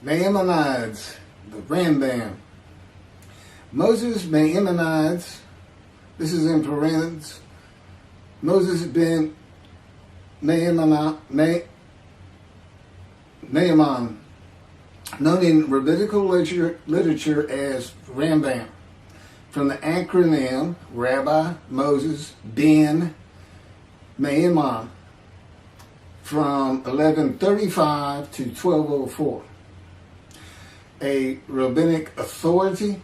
Maimonides, the Rambam. Moses Maimonides, this is in parentheses, Moses ben Maimon, known in rabbinical literature as Rambam, from the acronym Rabbi Moses ben Maimon, from 1135 to 1204. A rabbinic authority,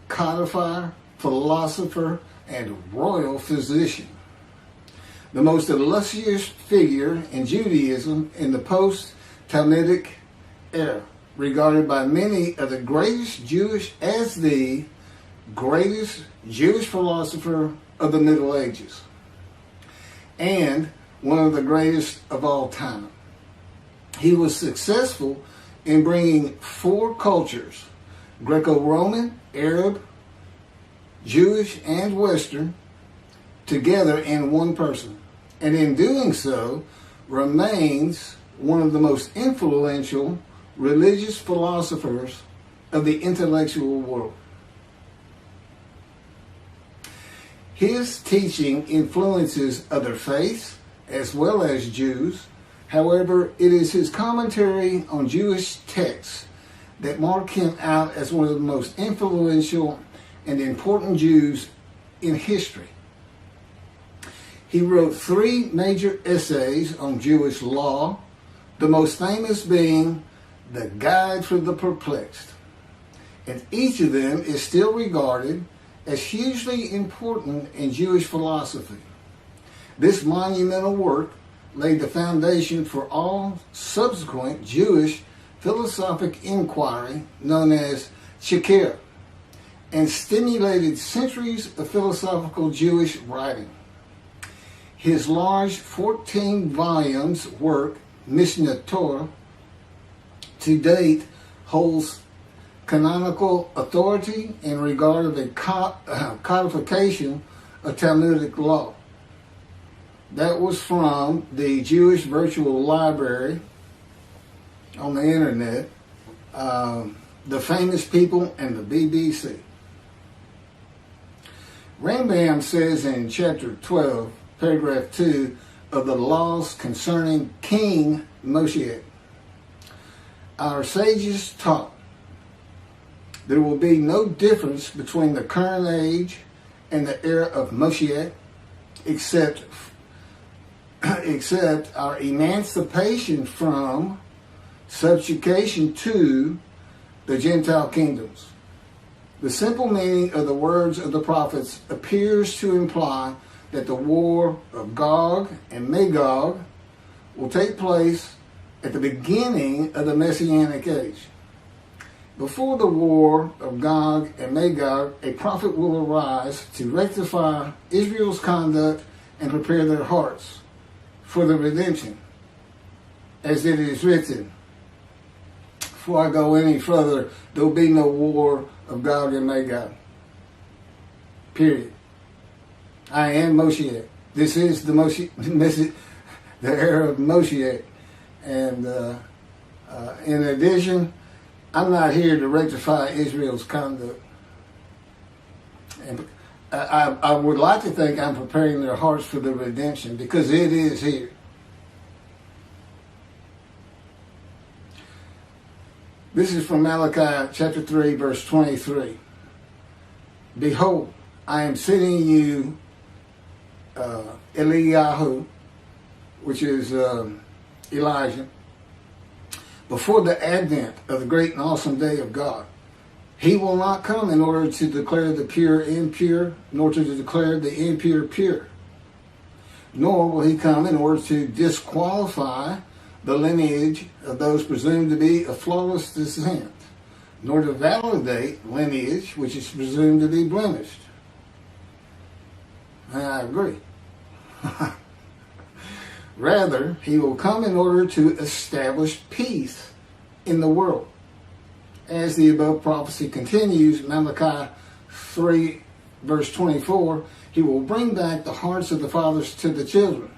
codifier, philosopher, and royal physician. The most illustrious figure in Judaism in the post-Talmudic era, regarded by many of the greatest Jewish philosopher of the Middle Ages, and one of the greatest of all time. He was successful in bringing four cultures, Greco-Roman, Arab, Jewish, and Western, together in one person, and in doing so remains one of the most influential religious philosophers of the intellectual world. His teaching influences other faiths as well as Jews. However, it is his commentary on Jewish texts that mark him out as one of the most influential and important Jews in history. He wrote 3 major essays on Jewish law, the most famous being The Guide for the Perplexed. And each of them is still regarded as hugely important in Jewish philosophy. This monumental work laid the foundation for all subsequent Jewish philosophic inquiry known as Shakir, and stimulated centuries of philosophical Jewish writing. His large 14 volumes work, Mishneh Torah, to date holds canonical authority in regard of a codification of Talmudic law. That was from the Jewish Virtual Library on the internet, The Famous People, and the BBC. Rambam says in chapter 12, paragraph 2 of the laws concerning King Moshiach, our sages taught there will be no difference between the current age and the era of Moshiach except our emancipation from subjugation to the Gentile kingdoms. The simple meaning of the words of the prophets appears to imply that the war of Gog and Magog will take place at the beginning of the Messianic age. Before the war of Gog and Magog, a prophet will arise to rectify Israel's conduct and prepare their hearts for the redemption, as it is written. Before I go any further, there will be no war of Gog and Magog. Period. I am Moshiach. This is the the era of Moshiach. And in addition, I'm not here to rectify Israel's conduct. And I would like to think I'm preparing their hearts for the redemption, because it is here. This is from Malachi chapter 3, verse 23. Behold, I am sending you Eliyahu, which is Elijah, before the advent of the great and awesome day of God. He will not come in order to declare the pure impure, nor to declare the impure pure. Nor will he come in order to disqualify the lineage of those presumed to be of flawless descent, nor to validate lineage which is presumed to be blemished. And I agree. Rather, he will come in order to establish peace in the world. As the above prophecy continues, Malachi 3, verse 24, he will bring back the hearts of the fathers to the children.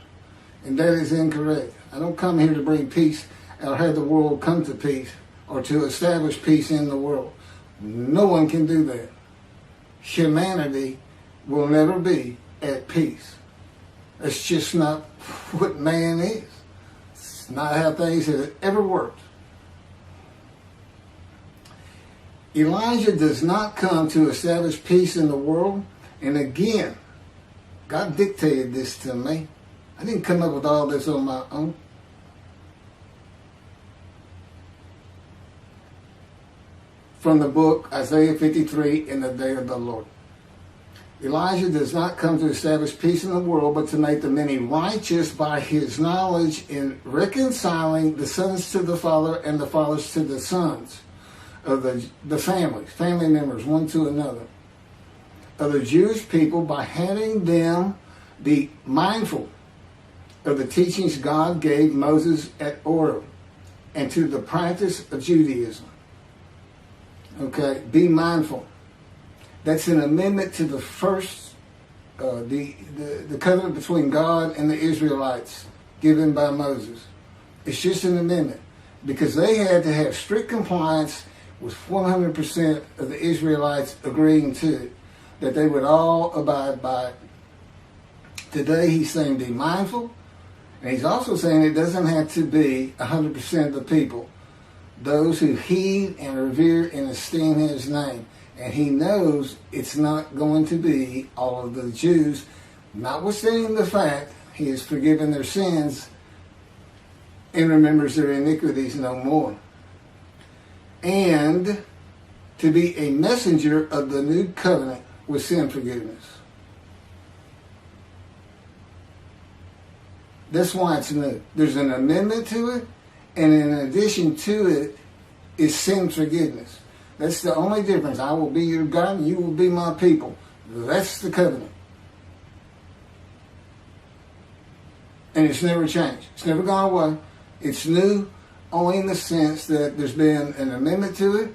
And that is incorrect. I don't come here to bring peace or have the world come to peace or to establish peace in the world. No one can do that. Humanity will never be at peace. It's just not what man is. It's not how things have ever worked. Elijah does not come to establish peace in the world. And again, God dictated this to me. I didn't come up with all this on my own. From the book Isaiah 53, In the Day of the Lord. Elijah does not come to establish peace in the world, but to make the many righteous by his knowledge in reconciling the sons to the Father and the fathers to the sons of the family members, one to another, of the Jewish people, by having them be mindful of the teachings God gave Moses at Oreb, and to the practice of Judaism. Okay, be mindful. That's an amendment to the first, the covenant between God and the Israelites given by Moses. It's just an amendment because they had to have strict compliance with 100% of the Israelites agreeing to it, that they would all abide by it. Today he's saying be mindful, and he's also saying it doesn't have to be 100% of the people, those who heed and revere and esteem his name. And he knows it's not going to be all of the Jews, notwithstanding the fact he has forgiven their sins and remembers their iniquities no more. And to be a messenger of the new covenant with sin forgiveness. That's why it's new. There's an amendment to it, and in addition to it is sin forgiveness. That's the only difference. I will be your God and you will be my people. That's the covenant. And it's never changed. It's never gone away. It's new only in the sense that there's been an amendment to it,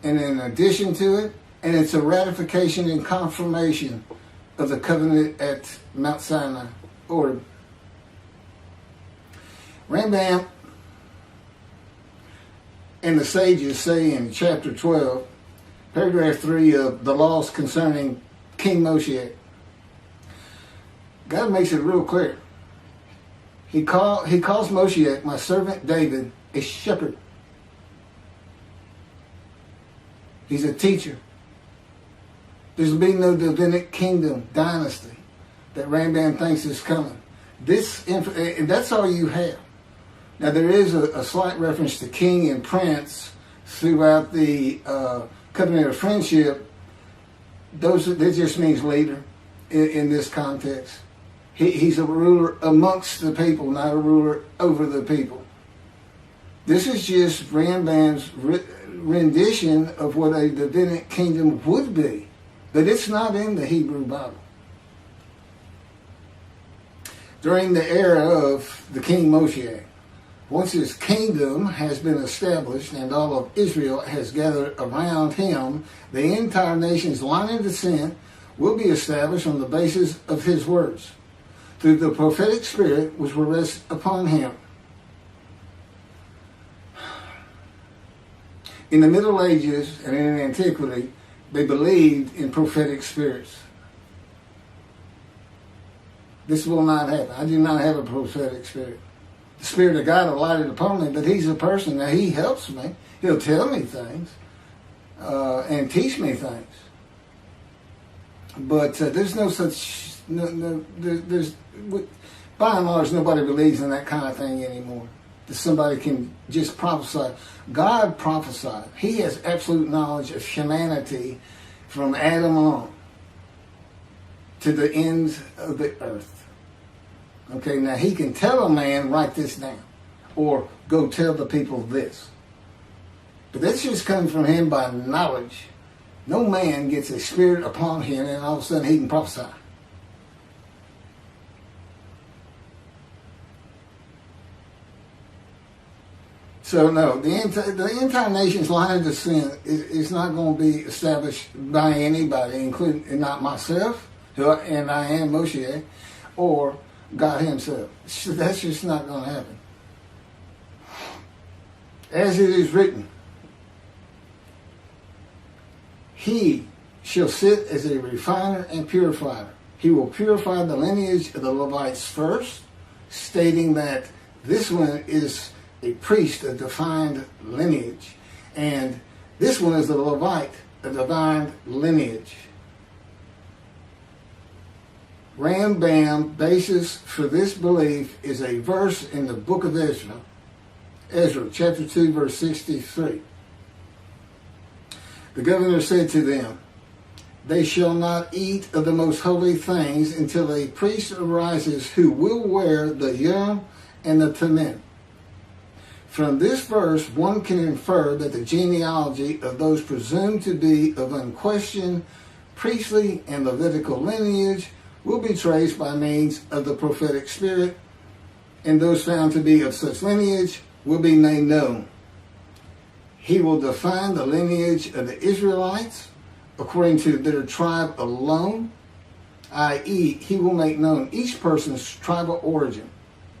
and in addition to it, and it's a ratification and confirmation of the covenant at Mount Sinai, or Rambam and the sages say in chapter 12, paragraph 3 of the laws concerning King Moshiach, God makes it real clear. He calls Moshiach, my servant David, a shepherd. He's a teacher. There's been no Davidic kingdom dynasty that Rambam thinks is coming. And that's all you have. Now there is a slight reference to king and prince throughout the covenant of friendship. That just means leader in this context. He's a ruler amongst the people, not a ruler over the people. This is just Rambam's rendition of what a Davidic kingdom would be. But it's not in the Hebrew Bible. During the era of the King Moshiach, once his kingdom has been established and all of Israel has gathered around him, the entire nation's line of descent will be established on the basis of his words, through the prophetic spirit which will rest upon him. In the Middle Ages and in Antiquity, they believed in prophetic spirits. This will not happen. I do not have a prophetic spirit. The Spirit of God alighted upon me, but he's a person. Now, he helps me. He'll tell me things and teach me things. But there's no such... there's by and large, nobody believes in that kind of thing anymore. That somebody can just prophesy. God prophesied. He has absolute knowledge of humanity from Adam on to the ends of the earth. Okay, now he can tell a man, write this down, or go tell the people this. But that's just coming from him by knowledge. No man gets a spirit upon him and all of a sudden he can prophesy. So no, the entire nation's line of descent is not going to be established by anybody, including not myself, and I am Moshiach, or God himself. That's just not going to happen. As it is written, he shall sit as a refiner and purifier. He will purify the lineage of the Levites first, stating that this one is a priest, a defined lineage, and this one is a Levite, a divine lineage. Rambam basis for this belief is a verse in the book of Ezra, chapter 2, verse 63. The governor said to them, they shall not eat of the most holy things until a priest arises who will wear the Urim and the Thummim. From this verse, one can infer that the genealogy of those presumed to be of unquestioned priestly and Levitical lineage will be traced by means of the prophetic spirit, and those found to be of such lineage will be made known. He will define the lineage of the Israelites according to their tribe alone, i.e., he will make known each person's tribal origin,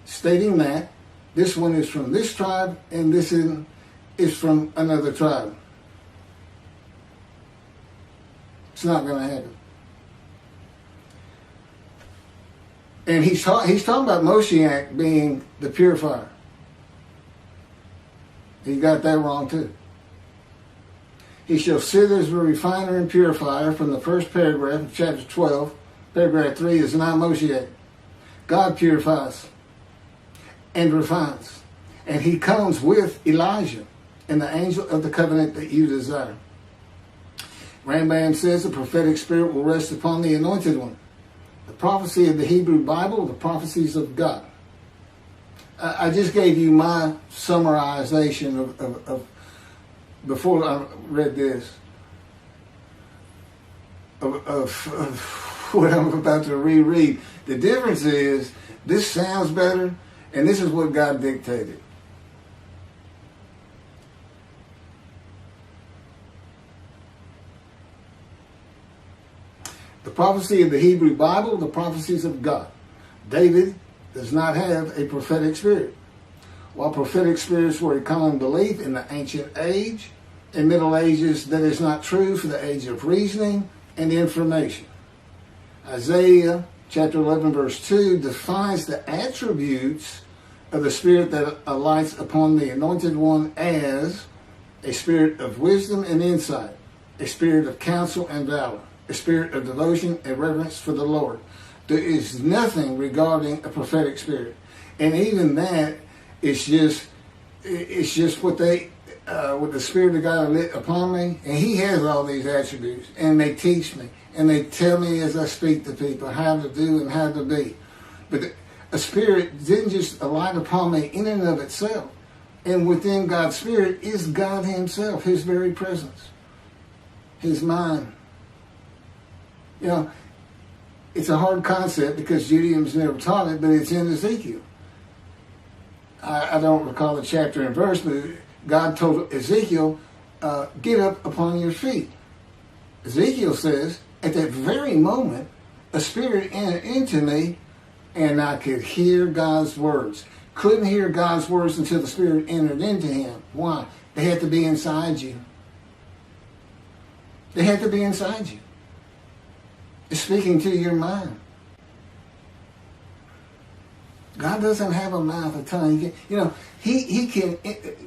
stating that this one is from this tribe and this is from another tribe. It's not going to happen. And he's talking about Moshiach being the purifier. He got that wrong too. He shall sit as a refiner and purifier from the first paragraph of chapter 12. Paragraph 3 is not Moshiach. God purifies and refines. And he comes with Elijah and the angel of the covenant that you desire. Rambam says the prophetic spirit will rest upon the anointed one. The prophecy of the Hebrew Bible, the prophecies of God. I just gave you my summarization of before I read this, of what I'm about to reread. The difference is, this sounds better, and this is what God dictated. The prophecy of the Hebrew Bible, the prophecies of God. David does not have a prophetic spirit. While prophetic spirits were a common belief in the ancient age and Middle Ages, that is not true for the age of reasoning and information. Isaiah chapter 11 verse 2 defines the attributes of the spirit that alights upon the anointed one as a spirit of wisdom and insight, a spirit of counsel and valor, a spirit of devotion and reverence for the Lord. There is nothing regarding a prophetic spirit. And even that, it's just what the Spirit of God lit upon me, and he has all these attributes, and they teach me, and they tell me as I speak to people how to do and how to be. But a spirit didn't just alight upon me in and of itself. And within God's spirit is God himself, his very presence, his mind. You know, it's a hard concept because Judaism's never taught it, but it's in Ezekiel. I don't recall the chapter and verse, but God told Ezekiel, get up upon your feet. Ezekiel says, at that very moment, a spirit entered into me, and I could hear God's words. Couldn't hear God's words until the spirit entered into him. Why? They had to be inside you. They had to be inside you. It's speaking to your mind. God doesn't have a mouth, a tongue. He can,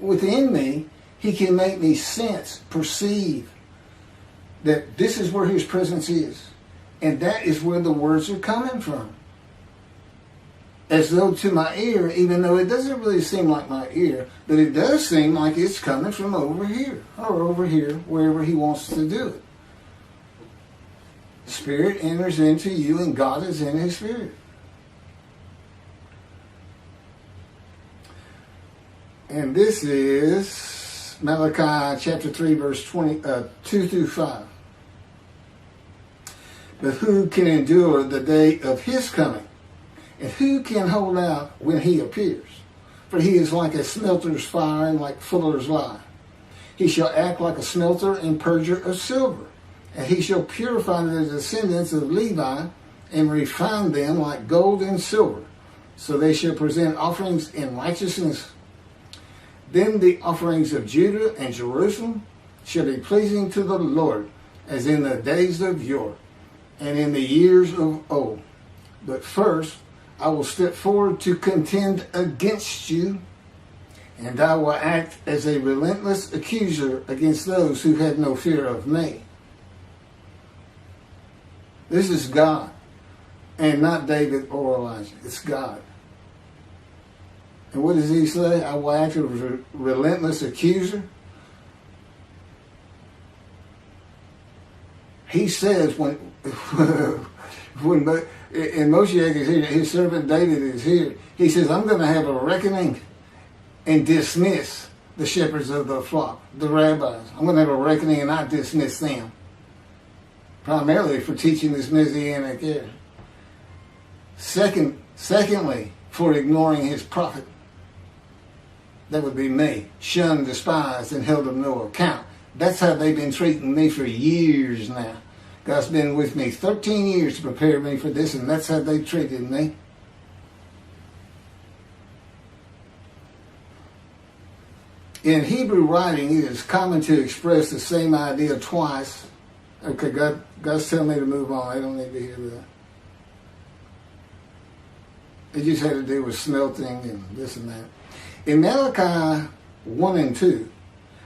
within me, he can make me sense, perceive that this is where his presence is. And that is where the words are coming from. As though to my ear, even though it doesn't really seem like my ear, but it does seem like it's coming from over here, or over here, wherever he wants to do it. Spirit enters into you, and God is in his spirit. And this is Malachi chapter 3, verse 2 through 5. But who can endure the day of his coming? And who can hold out when he appears? For he is like a smelter's fire and like fuller's lye. He shall act like a smelter and purger of silver. And he shall purify the descendants of Levi and refine them like gold and silver. So they shall present offerings in righteousness. Then the offerings of Judah and Jerusalem shall be pleasing to the Lord, as in the days of yore, and in the years of old. But first I will step forward to contend against you, and I will act as a relentless accuser against those who have no fear of me. This is God, and not David or Elijah. It's God. And what does he say? I will act as a relentless accuser. He says when Moshiach is here, his servant David is here, he says, I'm going to have a reckoning and dismiss the shepherds of the flock, the rabbis. I'm going to have a reckoning and not dismiss them. Primarily for teaching this Messianic era. Secondly, for ignoring his prophet. That would be me. Shunned, despised, and held of no account. That's how they've been treating me for years now. God's been with me 13 years to prepare me for this, and that's how they treated me. In Hebrew writing, it is common to express the same idea twice. Okay, God's telling me to move on. I don't need to hear that. It just had to do with smelting and this and that. In Malachi 1 and 2,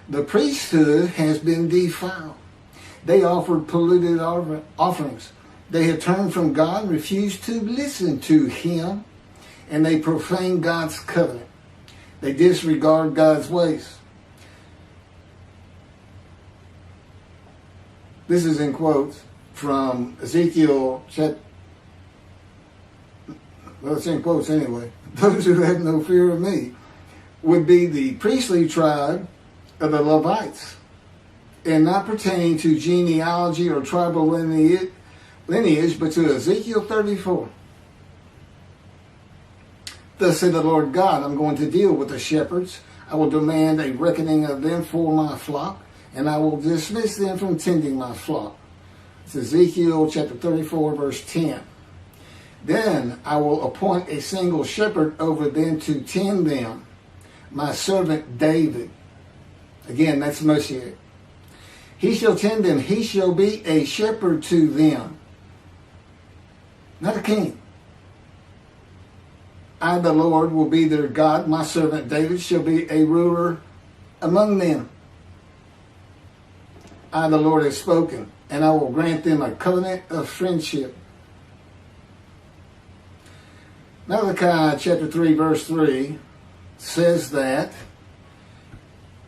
the priesthood has been defiled. They offered polluted offerings. They had turned from God and refused to listen to him, and they profaned God's covenant. They disregard God's ways. This is in quotes from Ezekiel chapter. Well, it's in quotes anyway. Those who have no fear of me would be the priestly tribe of the Levites, and not pertaining to genealogy or tribal lineage, but to Ezekiel 34. Thus said the Lord God, I'm going to deal with the shepherds. I will demand a reckoning of them for my flock, and I will dismiss them from tending my flock. It's Ezekiel chapter 34, verse 10. Then I will appoint a single shepherd over them to tend them, my servant David. Again, that's Moshiach. He shall tend them. He shall be a shepherd to them. Not a king. I, the Lord, will be their God. My servant David shall be a ruler among them. I, the Lord, have spoken, and I will grant them a covenant of friendship. Malachi chapter 3, verse 3 says that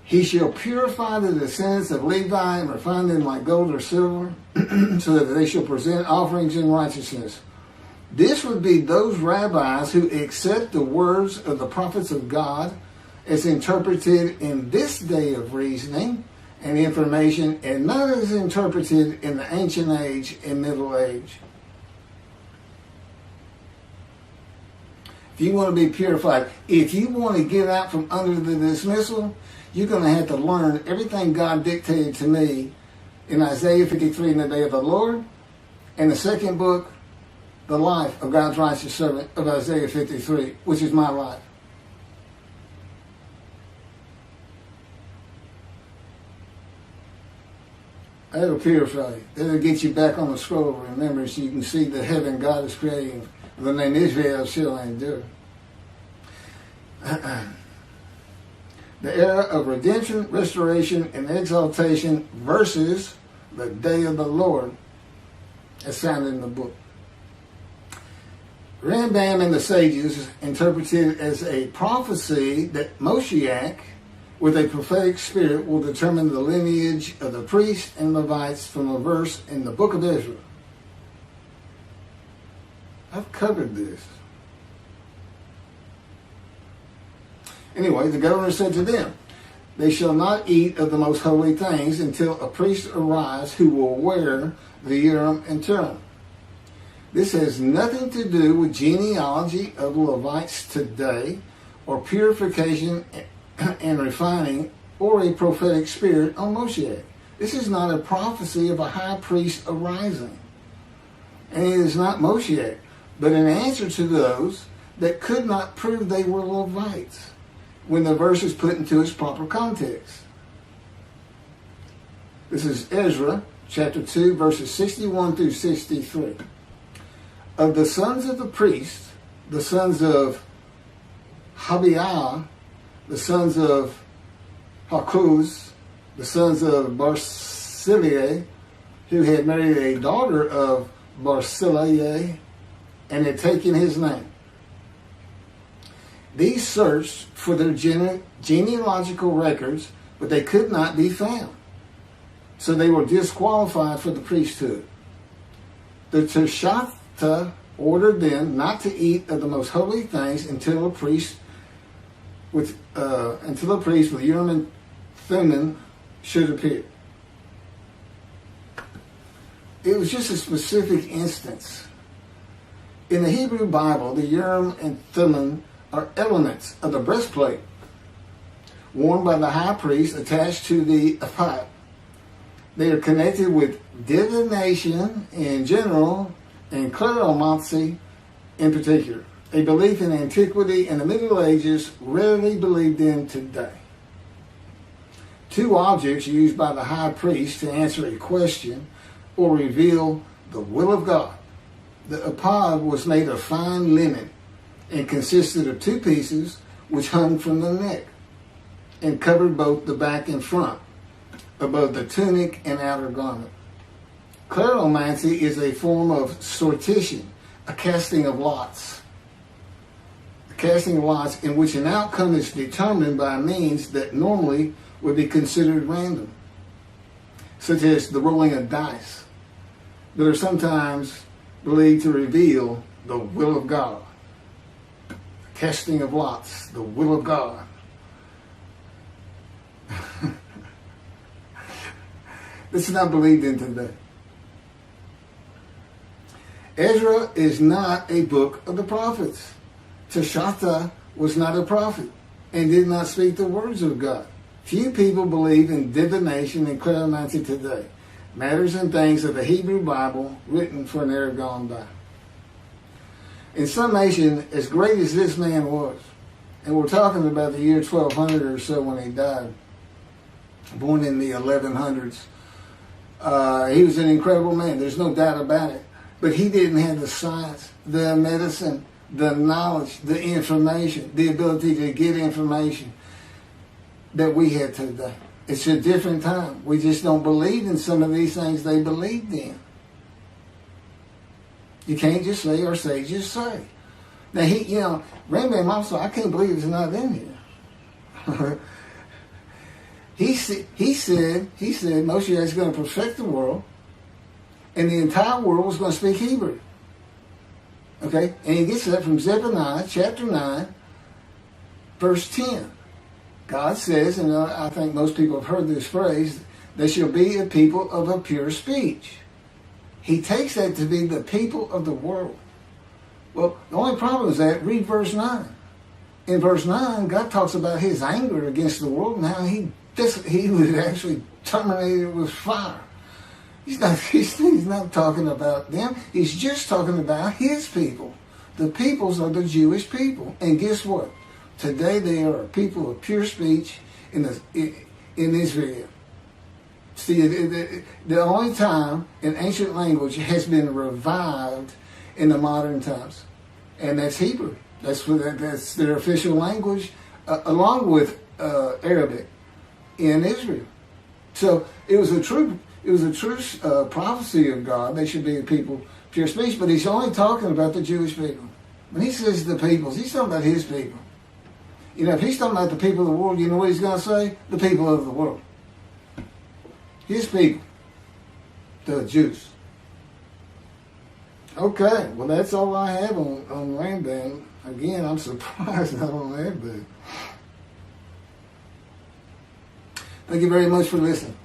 he shall purify the descendants of Levi and refine them like gold or silver, so that they shall present offerings in righteousness. This would be those rabbis who accept the words of the prophets of God as interpreted in this day of reasoning and information, and not as interpreted in the ancient age and middle age. If you want to be purified, if you want to get out from under the dismissal, you're going to have to learn everything God dictated to me in Isaiah 53 in the day of the Lord, and the second book, the life of God's righteous servant of Isaiah 53, which is my life. That'll purify you. That'll get you back on the scroll of remembrance so you can see the heaven God is creating. The name Israel shall endure. The era of redemption, restoration, and exaltation versus the day of the Lord, as found in the book. Rambam and the Sages interpreted it as a prophecy that Moshiach, with a prophetic spirit, will determine the lineage of the priests and Levites from a verse in the book of Ezra. I've covered this. Anyway, the governor said to them, they shall not eat of the most holy things until a priest arrives who will wear the Urim and Thummim. This has nothing to do with genealogy of Levites today, or purification and refining, or a prophetic spirit on Moshiach. This is not a prophecy of a high priest arising. And it is not Moshiach, but an answer to those that could not prove they were Levites. when the verse is put into its proper context. This is Ezra chapter 2, verses 61 through 63. Of the sons of the priest, the sons of Habiah, the sons of Hakuz, the sons of Barzillai, who had married a daughter of Barzillai and had taken his name. These searched for their genealogical records, but they could not be found. So they were disqualified for the priesthood. The Teshachta ordered them not to eat of the most holy things until a priest with Urim and Thummim should appear. It was just a specific instance. In the Hebrew Bible, the Urim and Thummim are elements of the breastplate worn by the high priest attached to the ephod. They are connected with divination in general and kleromancy in particular, a belief in antiquity and the Middle Ages rarely believed in today. Two objects used by the high priest to answer a question or reveal the will of God. The ephod was made of fine linen and consisted of two pieces which hung from the neck and covered both the back and front, above the tunic and outer garment. Kleromancy is a form of sortition, a casting of lots. A casting of lots in which an outcome is determined by means that normally would be considered random, such as the rolling of dice, that are sometimes believed to reveal the will of God. Casting of lots, the will of God. This is not believed in today. Ezra is not a book of the prophets. Teshachta was not a prophet and did not speak the words of God. Few people believe in divination and kleromancy today, matters and things of the Hebrew Bible written for an era gone by. In summation, as great as this man was, and we're talking about the year 1200 or so when he died, born in the 1100s, he was an incredible man. There's no doubt about it. But he didn't have the science, the medicine, the knowledge, the information, the ability to get information that we have today. It's a different time. We just don't believe in some of these things they believed in. You can't just say our sages say. Now, Rambam also, I can't believe it's not in here. He said Moshiach is going to perfect the world, and the entire world is going to speak Hebrew. Okay? And he gets that from Zephaniah chapter 9, verse 10. God says, and I think most people have heard this phrase, they shall be a people of a pure speech. He takes that to be the people of the world. Well, the only problem is that, read verse 9. In verse 9, God talks about his anger against the world and how he would actually terminate it with fire. He's not talking about them. He's just talking about his people. The peoples are the Jewish people. And guess what? Today they are a people of pure speech in Israel. See, the only time an ancient language has been revived in the modern times, and that's Hebrew. That's their official language, along with Arabic in Israel. So it was a true prophecy of God. They should be a people pure speech, but he's only talking about the Jewish people. When he says the peoples, he's talking about his people. If he's talking about the people of the world, you know what he's going to say? The people of the world. His people. The Jews. Okay, well that's all I have on Rambam. Again, I'm surprised I don't have that. Thank you very much for listening.